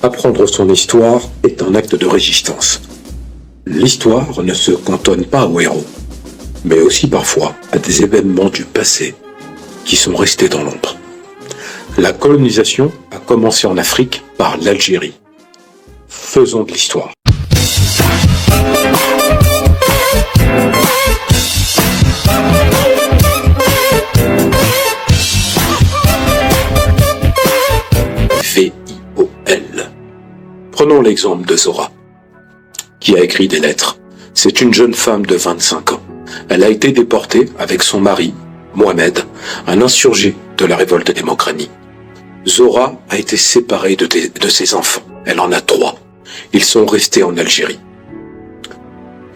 Apprendre son histoire est un acte de résistance. L'histoire ne se cantonne pas aux héros, mais aussi parfois à des événements du passé qui sont restés dans l'ombre. La colonisation a commencé en Afrique par l'Algérie. Faisons de l'histoire. VIOL. Prenons l'exemple de Zora, qui a écrit des lettres. C'est une jeune femme de 25 ans. Elle a été déportée avec son mari, Mohamed, un insurgé de la révolte des Mokrani. Zora a été séparée de ses enfants. Elle en a 3. Ils sont restés en Algérie.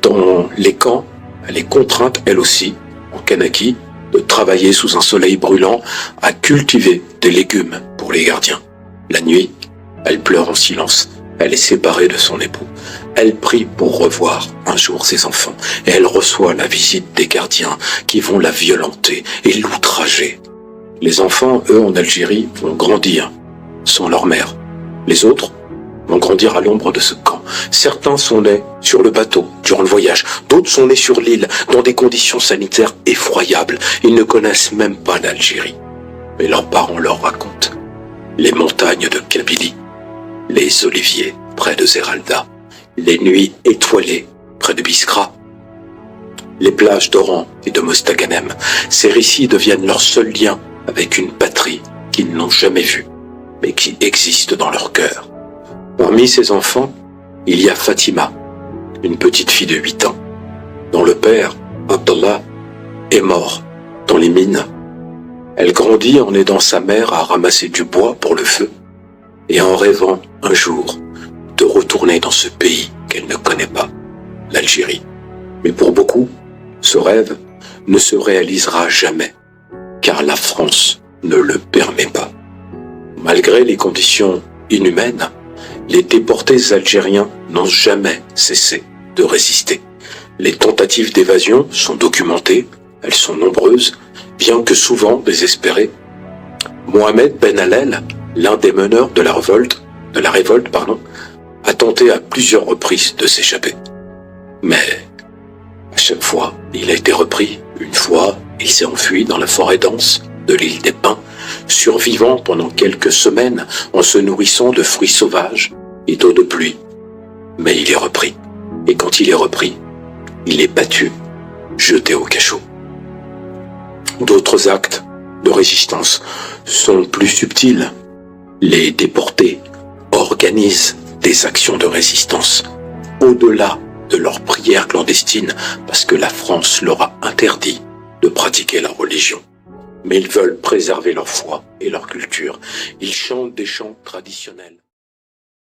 Dans les camps, elle est contrainte, elle aussi, en Kanaki, de travailler sous un soleil brûlant à cultiver des légumes pour les gardiens. La nuit, elle pleure en silence. Elle est séparée de son époux. Elle prie pour revoir un jour ses enfants. Et elle reçoit la visite des gardiens qui vont la violenter et l'outrager. Les enfants, eux, en Algérie, vont grandir sans leur mère. Les autres vont grandir à l'ombre de ce camp. Certains sont nés sur le bateau durant le voyage. D'autres sont nés sur l'île dans des conditions sanitaires effroyables. Ils ne connaissent même pas l'Algérie. Mais leurs parents leur racontent les montagnes de Kabylie, les oliviers près de Zeralda, les nuits étoilées près de Biskra, les plages d'Oran et de Mostaganem. Ces récits deviennent leur seul lien avec une patrie qu'ils n'ont jamais vue, mais qui existe dans leur cœur. Parmi ces enfants, il y a Fatima, une petite fille de 8 ans, dont le père, Abdallah, est mort dans les mines. Elle grandit en aidant sa mère à ramasser du bois pour le feu et en rêvant un jour de retourner dans ce pays qu'elle ne connaît pas, l'Algérie. Mais pour beaucoup, ce rêve ne se réalisera jamais, car la France ne le permet pas. Malgré les conditions inhumaines, les déportés algériens n'ont jamais cessé de résister. Les tentatives d'évasion sont documentées, elles sont nombreuses, bien que souvent désespérées. Mohamed Ben Allel, l'un des meneurs de la révolte, a tenté à plusieurs reprises de s'échapper. Mais à chaque fois, il a été repris. Une fois, il s'est enfui dans la forêt dense de l'île des Pins, survivant pendant quelques semaines en se nourrissant de fruits sauvages et d'eau de pluie. Mais il est repris. Et quand il est repris, il est battu, jeté au cachot. D'autres actes de résistance sont plus subtils. Les déportés organisent des actions de résistance au-delà de leurs prières clandestines parce que la France leur a interdit de pratiquer la religion. Mais ils veulent préserver leur foi et leur culture. Ils chantent des chants traditionnels.